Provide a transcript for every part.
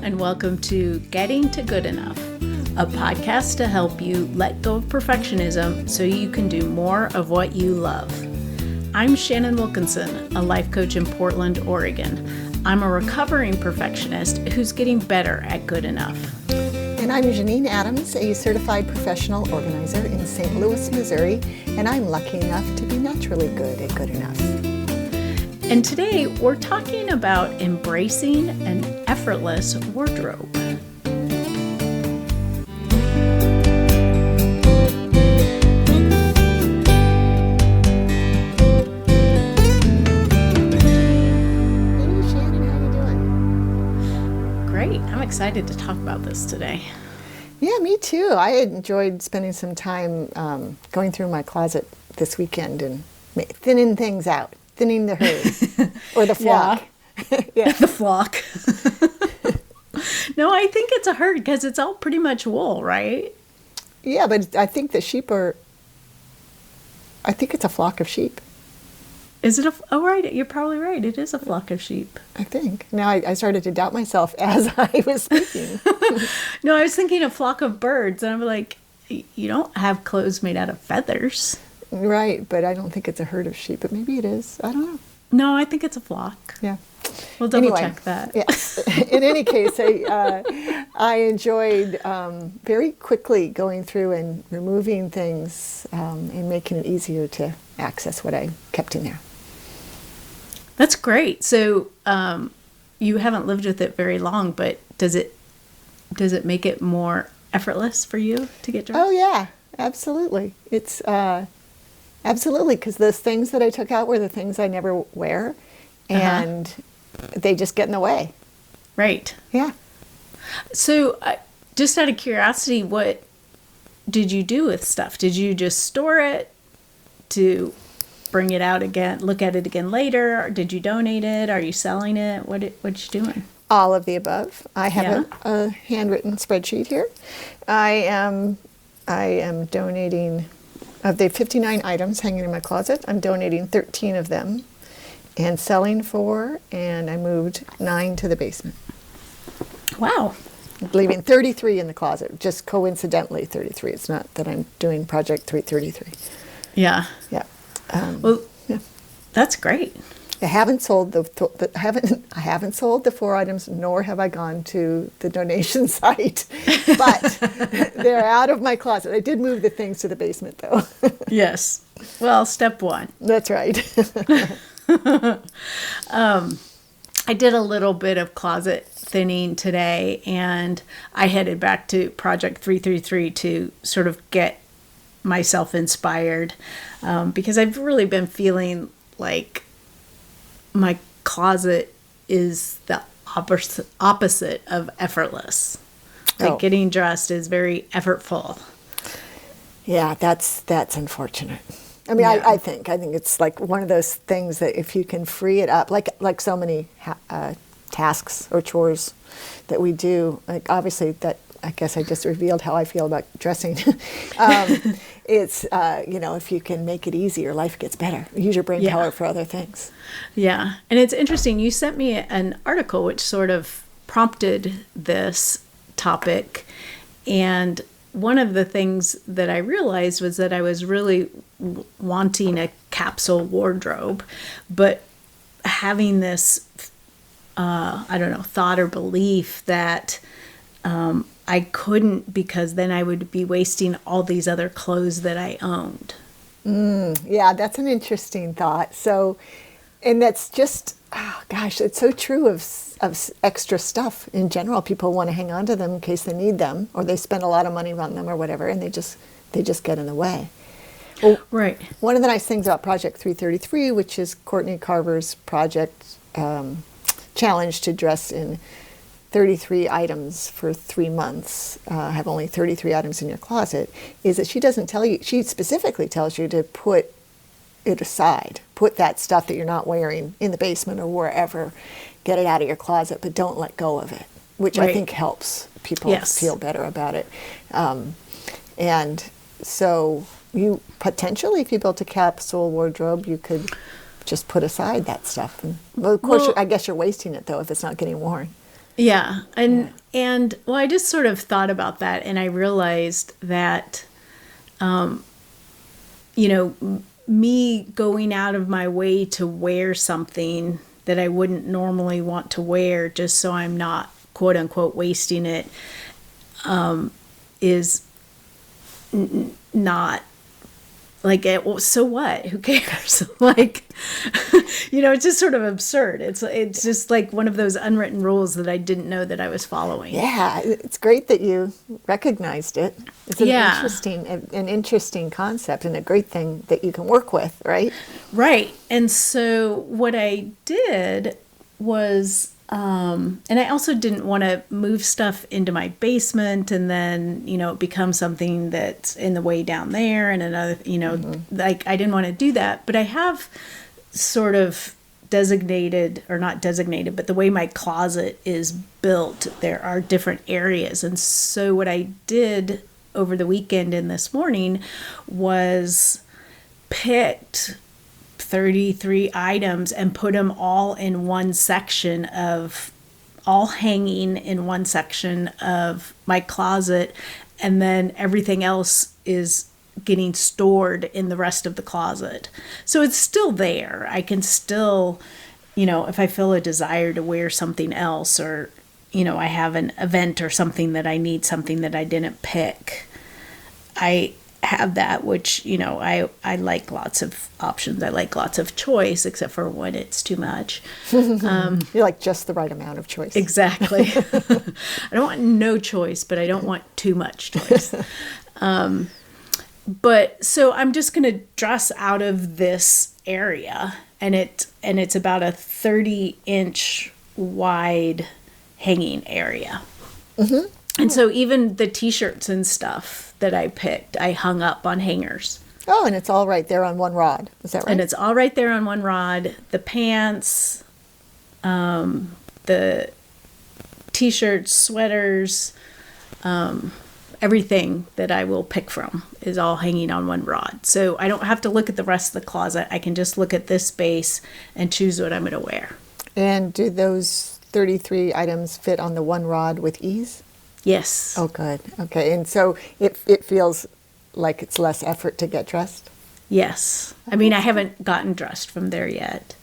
and welcome to Getting to Good Enough, a podcast to help you let go of perfectionism so you can do more of what you love. I'm Shannon Wilkinson, a life coach in Portland, Oregon. I'm a recovering perfectionist who's getting better at good enough. And I'm Janine Adams, a certified professional organizer in St. Louis, Missouri, and I'm lucky enough to be naturally good at good enough. And today we're talking about embracing an effortless wardrobe. I'm excited to talk about this today. Yeah, me too. I enjoyed spending some time going through my closet this weekend and thinning things out, thinning the herd or the flock. Yeah. The flock. No, I think it's a herd because it's all pretty much wool, right? Yeah, but I think the sheep I think it's a flock of sheep. Is it oh, right. You're probably right. It is a flock of sheep. I think. Now I started to doubt myself as I was speaking. No, I was thinking a flock of birds. And I'm like, you don't have clothes made out of feathers. Right, but I don't think it's a herd of sheep. But maybe it is. I don't know. No, I think it's a flock. Yeah. We'll double check that. Yes. In any case, I enjoyed very quickly going through and removing things and making it easier to access what I kept in there. That's great. So you haven't lived with it very long, but does it make it more effortless for you to get dressed? Oh yeah, absolutely. It's absolutely, because those things that I took out were the things I never wear, and they just get in the way. Right. Yeah. So just out of curiosity, what did you do with stuff? Did you just store it to bring it out again, look at it again later? Or did you donate it? Are you selling it? What you doing? All of the above. I have a handwritten spreadsheet here. I am donating, of the 59 items hanging in my closet, I'm donating 13 of them and selling 4, and I moved 9 to the basement. Wow. Leaving 33 in the closet, just coincidentally 33. It's not that I'm doing Project 333. Yeah. Yeah. Well, yeah. That's great. I haven't sold I haven't sold the 4 items, nor have I gone to the donation site, but they're out of my closet. I did move the things to the basement, though. Yes. Well, step 1. That's right. I did a little bit of closet thinning today, and I headed back to Project 333 to sort of get myself inspired, because I've really been feeling like my closet is the opposite of effortless. Like getting dressed is very effortful. Yeah, that's unfortunate. I mean, yeah. I think it's like one of those things that if you can free it up, like so many tasks or chores that we do, like obviously that, I guess I just revealed how I feel about dressing. It's, if you can make it easier, life gets better. Use your brain power for other things. Yeah. And it's interesting. You sent me an article which sort of prompted this topic. And one of the things that I realized was that I was really wanting a capsule wardrobe, but having this, thought or belief that I couldn't, because then I would be wasting all these other clothes that I owned. Yeah, that's an interesting thought. So, and that's just, it's so true of extra stuff in general. People want to hang on to them in case they need them, or they spend a lot of money on them or whatever, and they just get in the way. Well, right. One of the nice things about Project 333, which is Courtney Carver's project challenge to dress in 33 items for 3 months, have only 33 items in your closet, is that she specifically tells you to put it aside. Put that stuff that you're not wearing in the basement or wherever. Get it out of your closet, but don't let go of it, which I think helps people feel better about it. And so you potentially, if you built a capsule wardrobe, you could just put aside that stuff. And, well, of course, I guess you're wasting it, though, if it's not getting worn. Yeah. And well, I just sort of thought about that, and I realized that, me going out of my way to wear something that I wouldn't normally want to wear just so I'm not quote unquote wasting it, is not like it. Well, so what? Who cares? Like, it's just sort of absurd. It's just like one of those unwritten rules that I didn't know that I was following. Yeah, it's great that you recognized it. It's an interesting concept, and a great thing that you can work with, right? Right. And so what I did was, and I also didn't want to move stuff into my basement and then, it becomes something that's in the way down there and another, like I didn't want to do that. But I have sort of designated, or not designated, but the way my closet is built, there are different areas. And so what I did over the weekend and this morning was picked 33 items and put them all in one section all hanging in one section of my closet. And then everything else is getting stored in the rest of the closet. So it's still there. I can still, if I feel a desire to wear something else, or, I have an event or something that I need something that I didn't pick, I have that, which, I like lots of options. I like lots of choice, except for when it's too much. You like just the right amount of choice. Exactly. I don't want no choice, but I don't want too much choice. But so I'm just going to dress out of this area, and it's about a 30-inch wide hanging area. Mm-hmm. And so even the t-shirts and stuff that I picked, I hung up on hangers. Oh, and it's all right there on one rod. Is that right? And it's all right there on one rod. The pants, the t-shirts, sweaters, everything that I will pick from is all hanging on one rod. So I don't have to look at the rest of the closet. I can just look at this space and choose what I'm going to wear. And do those 33 items fit on the one rod with ease? Yes. Oh, good. Okay. And so it feels like it's less effort to get dressed? Yes. I mean, I haven't gotten dressed from there yet.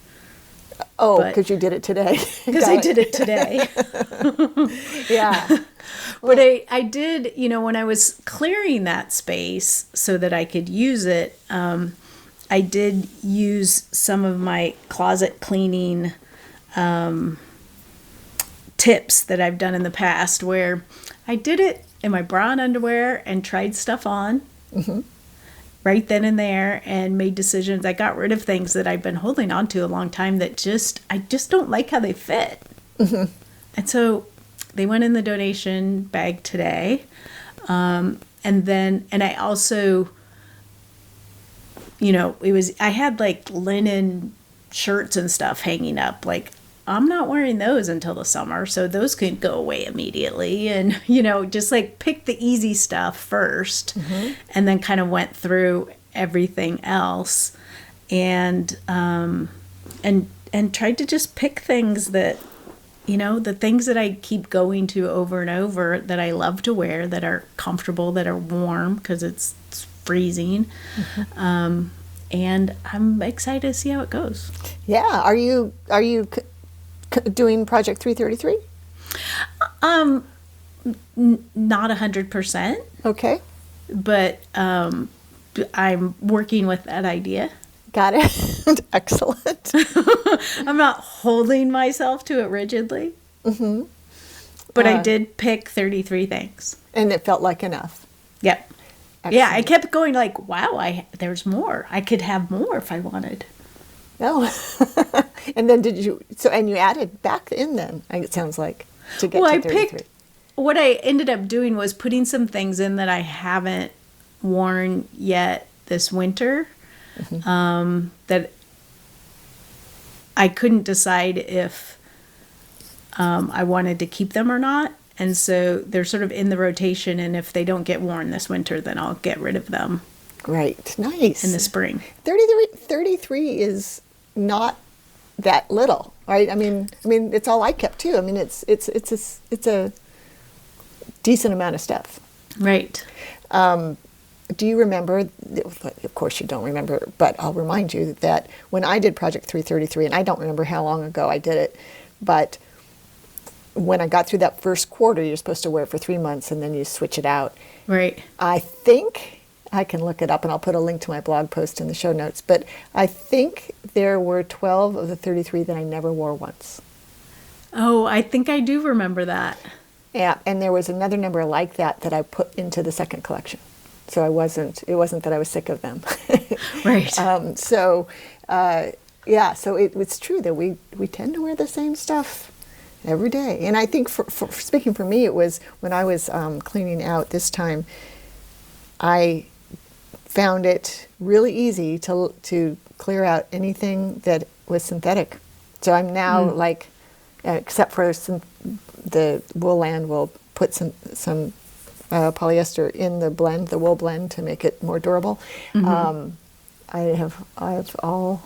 Oh, because you did it today. Because I did it today. Yeah. But I did, when I was clearing that space so that I could use it, I did use some of my closet cleaning tips that I've done in the past, where I did it in my bra and underwear and tried stuff on right then and there and made decisions. I got rid of things that I've been holding on to a long time that I just don't like how they fit. Mm-hmm. And so they went in the donation bag today. And I also, I had like linen shirts and stuff hanging up. Like, I'm not wearing those until the summer, so those could go away immediately. And, just like pick the easy stuff first, and then kind of went through everything else and tried to just pick things that, the things that I keep going to over and over that I love to wear, that are comfortable, that are warm because it's freezing. And I'm excited to see how it goes. Yeah. Are you doing Project 333? Not 100%. Okay. But I'm working with that idea. Got it. Excellent. I'm not holding myself to it rigidly. Mm-hmm. But I did pick 33 things. And it felt like enough. Yep. Excellent. Yeah, I kept going like, wow, there's more. I could have more if I wanted. Oh. And then you added back in then, it sounds like, to get to 33. What I ended up doing was putting some things in that I haven't worn yet this winter, that I couldn't decide if I wanted to keep them or not. And so they're sort of in the rotation, and if they don't get worn this winter, then I'll get rid of them. Great. Nice. In the spring. 33 is not that little. right? I mean, it's all I kept too. I mean, it's a decent amount of stuff. Right. Do you remember? Of course, you don't remember, but I'll remind you that when I did Project 333, and I don't remember how long ago I did it, but when I got through that first quarter, you're supposed to wear it for 3 months, and then you switch it out. Right. I think I can look it up, and I'll put a link to my blog post in the show notes. But I think there were 12 of the 33 that I never wore once. Oh, I think I do remember that. Yeah, and there was another number like that I put into the second collection. So it wasn't that I was sick of them. Right. So it's true that we tend to wear the same stuff every day. And I think for speaking for me, it was when I was cleaning out this time, I found it really easy to clear out anything that was synthetic. So I'm now like, except for the wool land will put some polyester in the blend, the wool blend, to make it more durable. I have all.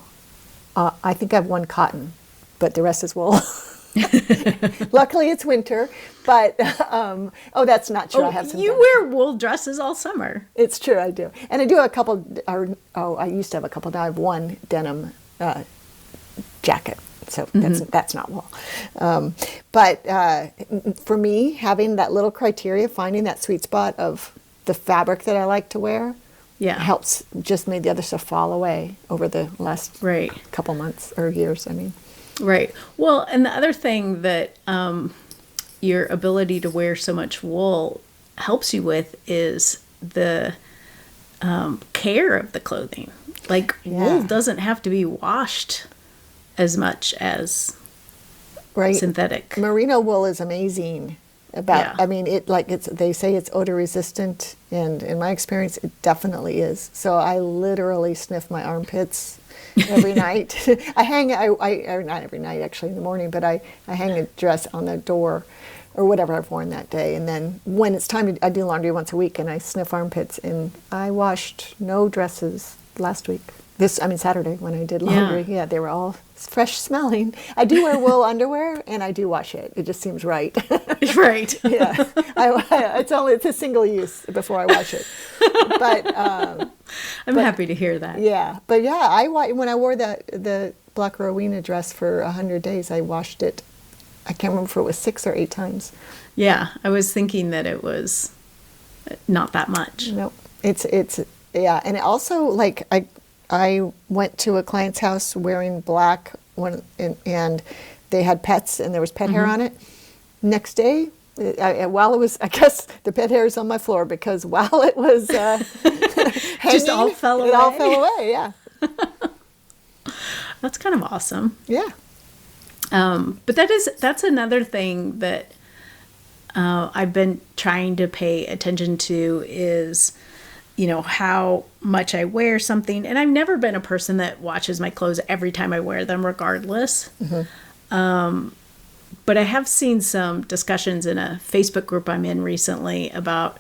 I think I have one cotton, but the rest is wool. Luckily, it's winter, but that's not true. I have some. You wear wool dresses all summer. It's true, I do, and I do have a couple. I used to have a couple. Now I have one denim jacket. So that's not wool. But for me, having that little criteria, finding that sweet spot of the fabric that I like to wear, helps just made the other stuff fall away over the last couple months or years, I mean. Right. Well, and the other thing that your ability to wear so much wool helps you with is the care of the clothing. Like, wool doesn't have to be washed as much as synthetic. Merino wool is amazing. I mean, they say it's odor-resistant, and in my experience, it definitely is. So I literally sniff my armpits every night. I not every night, actually, in the morning, but I hang a dress on the door or whatever I've worn that day. And then when it's time I do laundry once a week, and I sniff armpits. And I washed no dresses last week. Saturday when I did laundry. Yeah, they were all fresh smelling. I do wear wool underwear, and I do wash it. It just seems right. Right. Yeah. It's a single use before I wash it. But I'm happy to hear that. Yeah. But yeah, when I wore the Black Rowena dress for 100 days, I washed it. I can't remember if it was 6 or 8 times. Yeah, I was thinking that it was not that much. No, it's and it also, like, I went to a client's house wearing black and they had pets, and there was pet hair on it. Next day, while it was, I guess the pet hair is on my floor, because while it was hanging, just all fell away. It all fell away, yeah. That's kind of awesome. Yeah. But that's another thing that I've been trying to pay attention to is, how much I wear something. And I've never been a person that watches my clothes every time I wear them, regardless. But I have seen some discussions in a Facebook group I'm in recently about,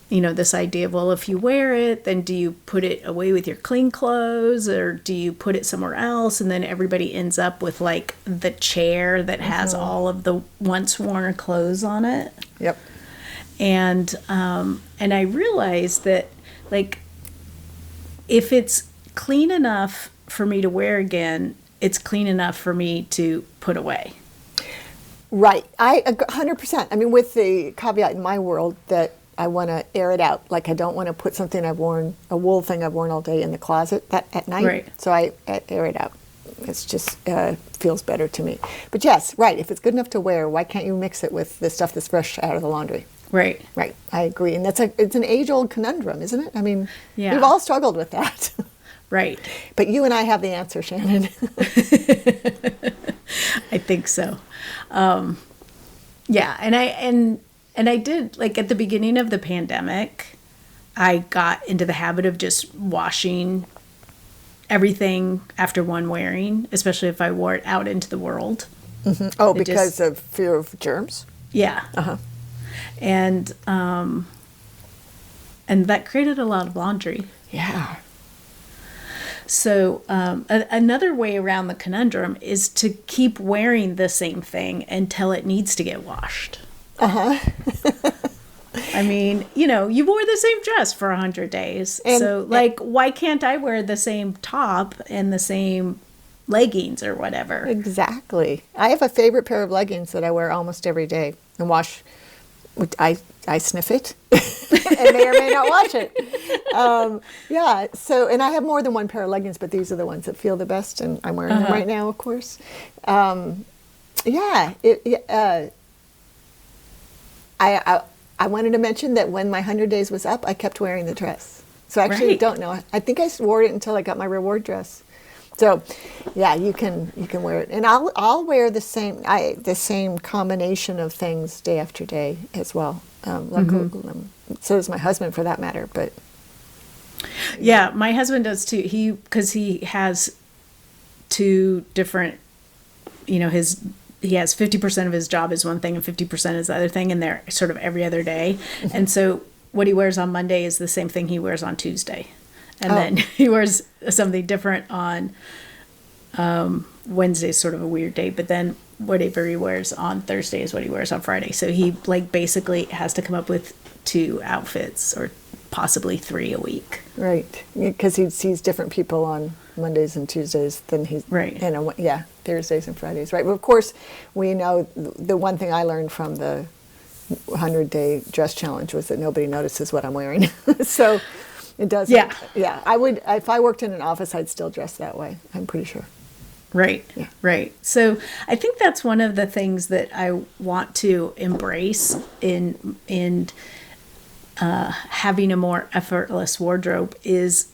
this idea of, well, if you wear it, then do you put it away with your clean clothes, or do you put it somewhere else? And then everybody ends up with, like, the chair that has all of the once worn clothes on it. Yep. And I realized that, like, if it's clean enough for me to wear again, it's clean enough for me to put away. Right. 100%. I mean, with the caveat in my world that I want to air it out. Like, I don't want to put something I've worn, a wool thing I've worn all day, in the closet at night. Right. So I air it out. It's just feels better to me. But yes, right. If it's good enough to wear, why can't you mix it with the stuff that's fresh out of the laundry? Right. Right. I agree. And it's an age-old conundrum, isn't it? I mean, yeah. We've all struggled with that. Right. But you and I have the answer, Shannon. I think so. Yeah. And I did, like, at the beginning of the pandemic, I got into the habit of just washing everything after one wearing, especially if I wore it out into the world. Mm-hmm. Oh, because of fear of germs? Yeah. Uh-huh. And that created a lot of laundry. Yeah. So another way around the conundrum is to keep wearing the same thing until it needs to get washed. I mean, you wore the same dress for 100 days. So, why can't I wear the same top and the same leggings or whatever? Exactly. I have a favorite pair of leggings that I wear almost every day and wash. I sniff it and may or may not wash it. Yeah. So, and I have more than one pair of leggings, but these are the ones that feel the best, and I'm wearing them right now, of course. Yeah. I wanted to mention that when my 100 days was up, I kept wearing the dress. So I actually don't know. I think I wore it until I got my reward dress. So, yeah, you can wear it, and I'll wear the same combination of things day after day as well. So does my husband, for that matter. But yeah, my husband does too. Because he has two different, he has 50% of his job is one thing and 50% is the other thing, and they're sort of every other day. And so what he wears on Monday is the same thing he wears on Tuesday. And then he wears something different on Wednesday, sort of a weird day. But then whatever he wears on Thursday is what he wears on Friday. So he basically has to come up with 2 outfits or possibly 3 a week. Right, because he sees different people on Mondays and Tuesdays than he's Thursdays and Fridays. Right. But of course, we know the one thing I learned from the 100-day dress challenge was that nobody notices what I'm wearing. So. It does. Yeah. Yeah. I would, if I worked in an office, I'd still dress that way. I'm pretty sure. Right. Yeah. Right. So I think that's one of the things that I want to embrace in having a more effortless wardrobe is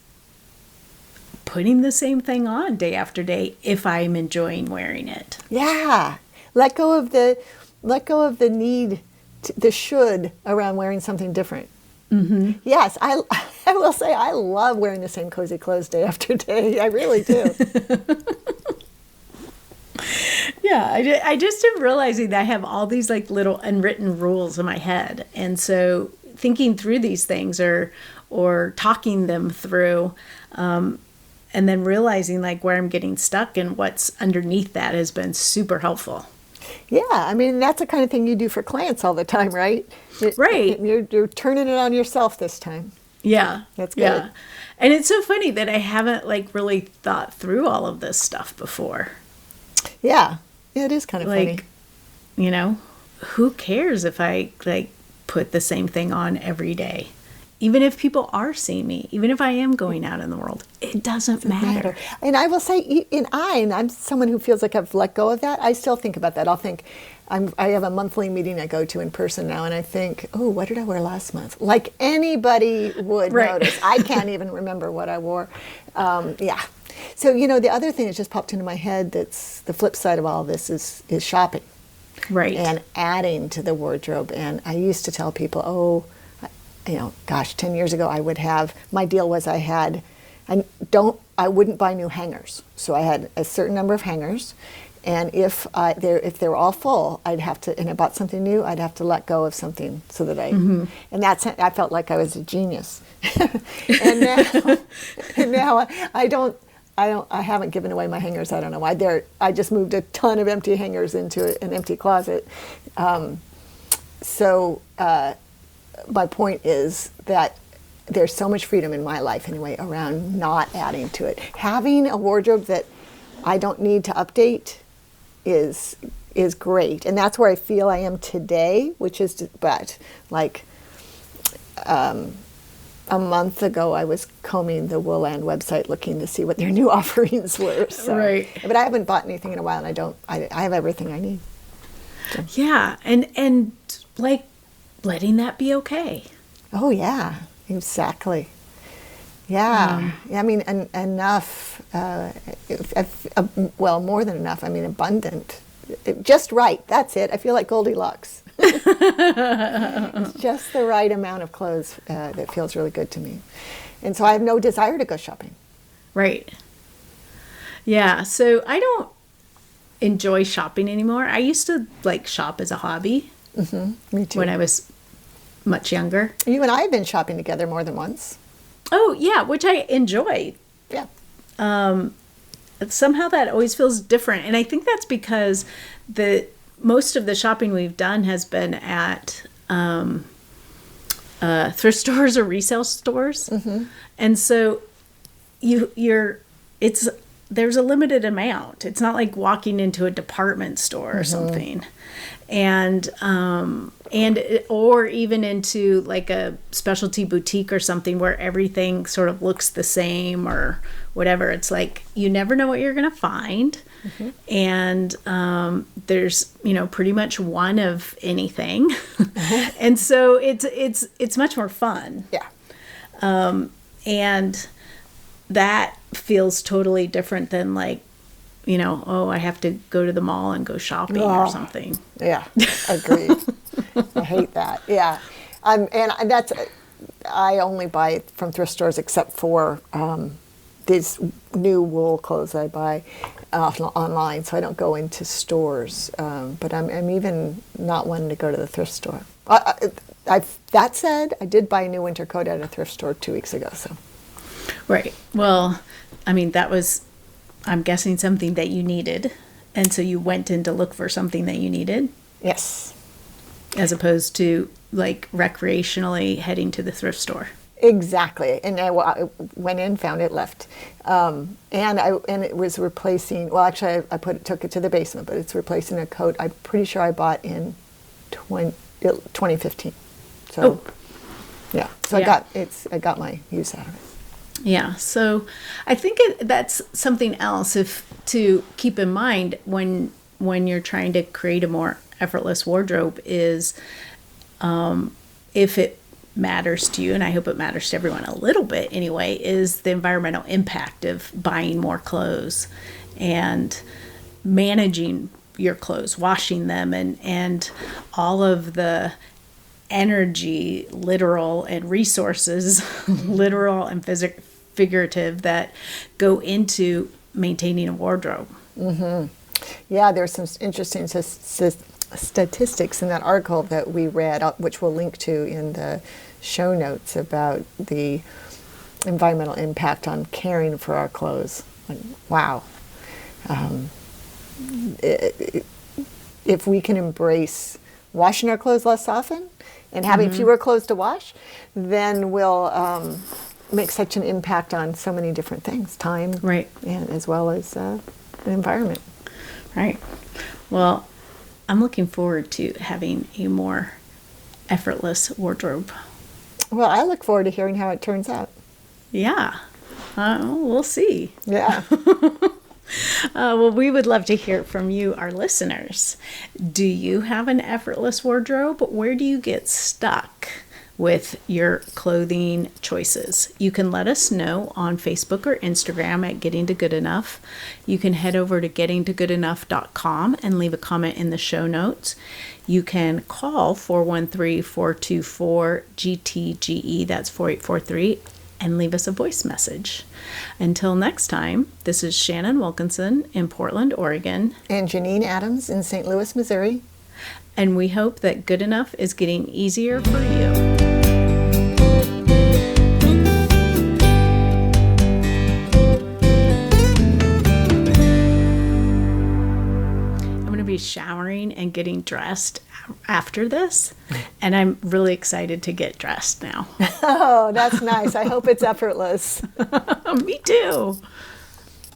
putting the same thing on day after day if I'm enjoying wearing it. Yeah. Let go of the need, the should around wearing something different. Mm-hmm. Yes, I will say I love wearing the same cozy clothes day after day. I really do. Yeah, I just am realizing that I have all these little unwritten rules in my head, and so thinking through these things or talking them through, and then realizing where I'm getting stuck and what's underneath that has been super helpful. Yeah, I mean, that's the kind of thing you do for clients all the time, right? Right. You're turning it on yourself this time. Yeah. That's good. Yeah. And it's so funny that I haven't really thought through all of this stuff before. Yeah. Yeah, it is kind of funny. Who cares if I put the same thing on every day? Even if people are seeing me, even if I am going out in the world, it doesn't matter. And I will say, and I'm someone who feels like I've let go of that. I still think about that. I'll think, I have a monthly meeting I go to in person now, and I think, oh, what did I wear last month? Like anybody would notice. I can't even remember what I wore. Yeah. So, the other thing that just popped into my head that's the flip side of all this is shopping. Right. And adding to the wardrobe. And I used to tell people, 10 years ago my deal was I wouldn't buy new hangers. So I had a certain number of hangers, and if they were all full, and I bought something new, I'd have to let go of something so that and I felt like I was a genius. and now I haven't given away my hangers. I don't know why. I just moved a ton of empty hangers into an empty closet. My point is that there's so much freedom in my life anyway around not adding to it. Having a wardrobe that I don't need to update is great. And that's where I feel I am today, a month ago I was combing the Wooland website looking to see what their new offerings were. So. Right. But I haven't bought anything in a while, and I have everything I need. So. Yeah. And letting that be okay. Oh, yeah, exactly. Yeah. I mean, enough, more than enough. I mean, abundant. Just right. That's it. I feel like Goldilocks. It's just the right amount of clothes that feels really good to me. And so I have no desire to go shopping. Right. Yeah. So I don't enjoy shopping anymore. I used to shop as a hobby. Mm-hmm. Me too. When I was much younger. You and I have been shopping together more than once. Oh, yeah, which I enjoy. Yeah. somehow that always feels different. And I think that's because most of the shopping we've done has been at thrift stores or resale stores. Mm-hmm. And so there's a limited amount. It's not like walking into a department store or something. Or even into like a specialty boutique or something where everything sort of looks the same or whatever. It's like you never know what you're going to find. Mm-hmm. And there's pretty much one of anything. And so it's much more fun. Yeah. And that feels totally different than like, I have to go to the mall and go shopping or something. Yeah, agreed. I hate that. Yeah. I only buy from thrift stores except for these new wool clothes I buy online, so I don't go into stores. But I'm even not one to go to the thrift store. That said, I did buy a new winter coat at a thrift store 2 weeks ago. So. Right. Well, I mean, that was, I'm guessing, something that you needed. And so you went in to look for something that you needed? Yes. As opposed to like recreationally heading to the thrift store. Exactly. And I went in, found it, left. And it was replacing, well, actually I took it to the basement, but it's replacing a coat I'm pretty sure I bought in 2015. So, yeah. So yeah. I got my use out of it. Yeah, so I think that's something else to keep in mind when you're trying to create a more effortless wardrobe is if it matters to you, and I hope it matters to everyone a little bit anyway, is the environmental impact of buying more clothes and managing your clothes, washing them, and all of the energy, literal, and resources, literal and figurative, that go into maintaining a wardrobe. Mm-hmm. Yeah, there's some interesting statistics in that article that we read, which we'll link to in the show notes, about the environmental impact on caring for our clothes. Like, wow. If we can embrace washing our clothes less often and having fewer clothes to wash, then we'll make such an impact on so many different things, time, right, and as well as the environment. Right. Well, I'm looking forward to having a more effortless wardrobe. Well, I look forward to hearing how it turns out. Yeah. We'll see. Yeah. Well, we would love to hear from you, our listeners. Do you have an effortless wardrobe? Where do you get stuck with your clothing choices? You can let us know on Facebook or Instagram at Getting to Good Enough. You can head over to gettingtogoodenough.com and leave a comment in the show notes. You can call 413-424-GTGE, that's 4843, and leave us a voice message. Until next time, this is Shannon Wilkinson in Portland, Oregon. And Janine Adams in St. Louis, Missouri. And we hope that good enough is getting easier for you. Be showering and getting dressed after this, and I'm really excited to get dressed now. Oh, that's nice. I hope it's effortless. Me too.